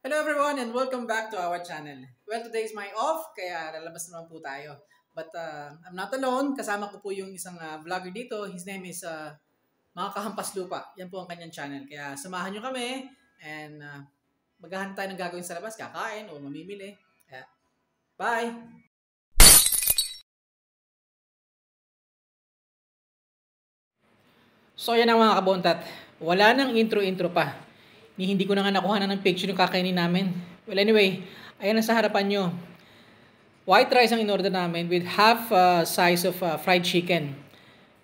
Hello everyone and welcome back to our channel. Well, today is my off, kaya lalabas naman po tayo. But I'm not alone. Kasama ko po yung isang vlogger dito. His name is Mga Kahampas Lupa. Yan po ang kanyang channel. Kaya samahan nyo kami and maghahanap tayo ng gagawin sa labas. Kakain o mamimili. Kaya, bye! So yan ang mga kabontat. Wala nang intro-intro pa. Hindi ko na nga nakuha ng picture yung kakainin namin. Well anyway, ayan ang sa harapan nyo. White rice ang in-order namin with half size of fried chicken.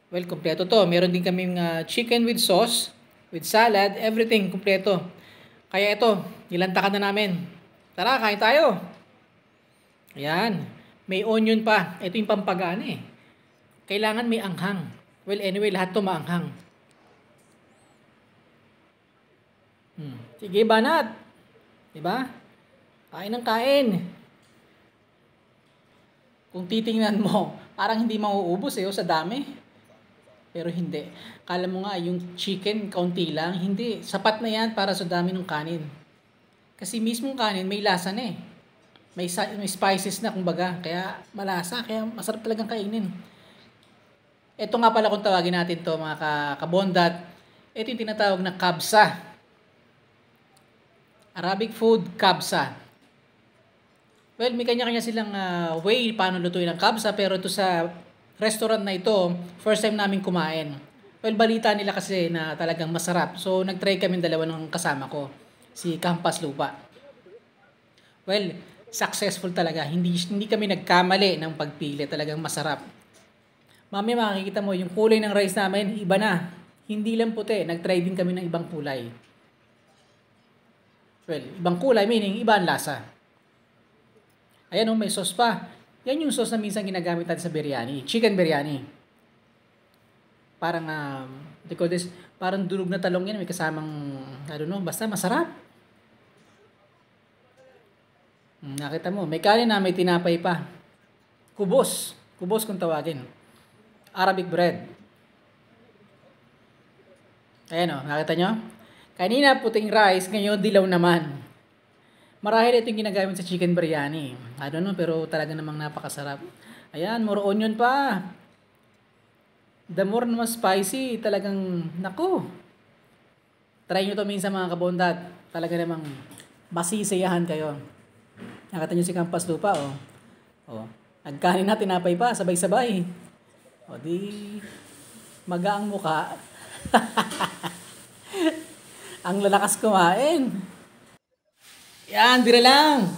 Well, kompleto to. Meron din kaming chicken with sauce, with salad, everything kompleto. Kaya ito, nilantakan na namin. Tara, kain tayo. Ayan. May onion pa. Ito yung pampagana eh. Kailangan may anghang. Well, anyway, lahat to maanghang. Sige, banat. Diba? Kain ng kain. Kung titingnan mo, parang hindi mauubos sa dami. Pero hindi. Kala mo nga, yung chicken, kaunti lang. Hindi. Sapat na yan para sa dami ng kanin. Kasi mismong kanin, may lasa na eh. May spices na, kumbaga. Kaya malasa. Kaya masarap talagang kainin. Ito nga pala kung tawagin natin to mga kabondat. Ito yung tinatawag na kabsa. Arabic food, kabsa. Well, may kanya-kanya silang way paano lutuin ang kabsa, pero ito sa restaurant na ito, first time namin kumain. Well, balita nila kasi na talagang masarap. So, nag-try kami dalawa ng kasama ko, si Kampas Lupa. Well, successful talaga. Hindi kami nagkamali ng pagpili. Talagang masarap. Mamaya makikita mo, yung kulay ng rice namin, iba na. Hindi lang puti. Nag-try din kami ng ibang kulay. Well, ibang kulay, meaning iba ang lasa. Ayan may sauce pa. Yan yung sauce na minsan ginagamit natin sa biryani. Chicken biryani. Parang, parang durog na talong yan. May kasamang, basta masarap. Nakita mo, may kanin na, may tinapay pa. Kubos. Kubos kung tawagin. Arabic bread. Ayan nakita nyo? Kanina puting rice, ngayon dilaw naman. Marahil ito yung ginagamit sa chicken biryani. I don't know, pero talaga namang napakasarap. Ayan, more onion pa. The more naman spicy, talagang, naku. Try nyo to minsan mga kabondat. Talaga namang masisiyahan kayo. Nakita nyo si Kampas Lupa, Nagkanin na, tinapay pa, sabay-sabay. Di, magaang muka. Ang lalakas kumain. Yan, bira lang.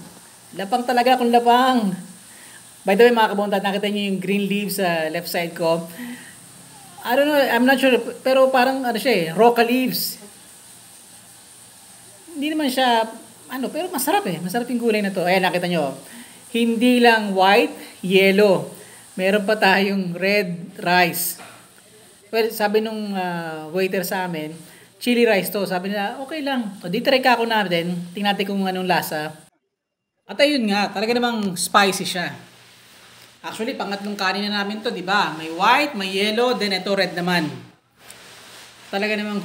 Lapang talaga kung lapang. By the way, mga kabontat, nakita niyo yung green leaves sa left side ko. I don't know, I'm not sure, pero parang roca leaves. Hindi naman siya, pero masarap Masarap yung gulay na to. Ayan, nakita niyo. Hindi lang white, yellow. Meron pa tayong red rice. Well, sabi nung waiter sa amin, chili rice to. Sabi nila, okay lang. So, di try ka ako natin. Tingnan natin kung anong lasa. At ayun nga, talaga namang spicy siya. Actually, pangatlong kanin na namin to, di ba? May white, may yellow, then ito red naman. Talaga namang,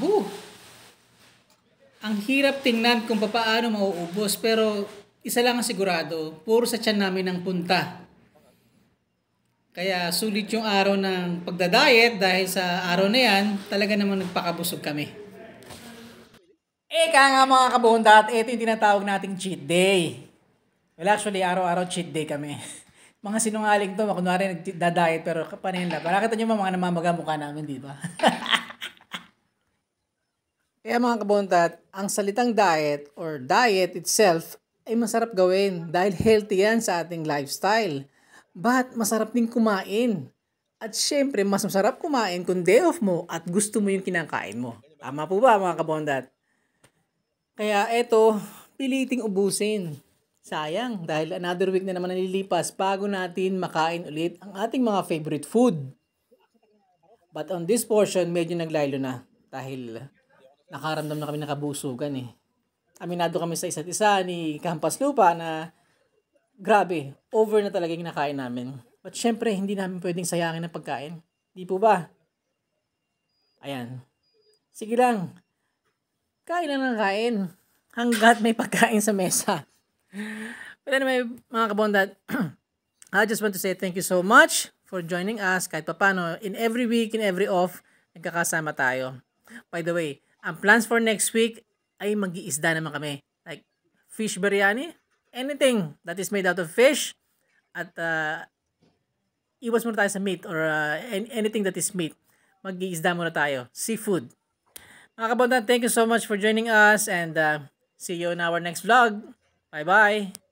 ang hirap tingnan kung paano mauubos. Pero, isa lang ang sigurado, puro sa tiyan namin ang punta. Kaya, sulit yung araw ng pagdadiet dahil sa araw na yan, talaga namang nagpakabusog kami. Eka nga mga kabondat, ito yung tinatawag nating cheat day. Well, actually, araw-araw cheat day kami. Mga sinungaling to, kunwari nagda-diet pero kapanin lang. Nakita nyo mga namamaga mukha namin, di ba? Kaya mga kabondat, ang salitang diet or diet itself ay masarap gawin dahil healthy yan sa ating lifestyle. But masarap din kumain. At syempre, mas masarap kumain kung day off mo at gusto mo yung kinakain mo. Tama po ba mga kabondat? Kaya eto, piliting ubusin. Sayang, dahil another week na naman nalilipas bago natin makain ulit ang ating mga favorite food. But on this portion, medyo naglaylo na. Dahil nakaramdam na kami nakabusugan Aminado kami sa isa't isa ni Kampas Lupa na grabe, over na talaga yung nakain namin. But syempre, hindi namin pwedeng sayangin ang pagkain. Di po ba? Ayan. Sige lang. Kain lang ng kain. hanggat may pagkain sa mesa. But anyway, mga kabondat, I just want to say thank you so much for joining us. Kahit papano, in every week, in every off, nagkakasama tayo. By the way, ang plans for next week ay mag-iisda naman kami. Like fish biryani, anything that is made out of fish, at iwas muna tayo sa meat or anything that is meat. Mag-iisda muna tayo. Seafood. Mga kabondat, thank you so much for joining us and see you in our next vlog. Bye-bye!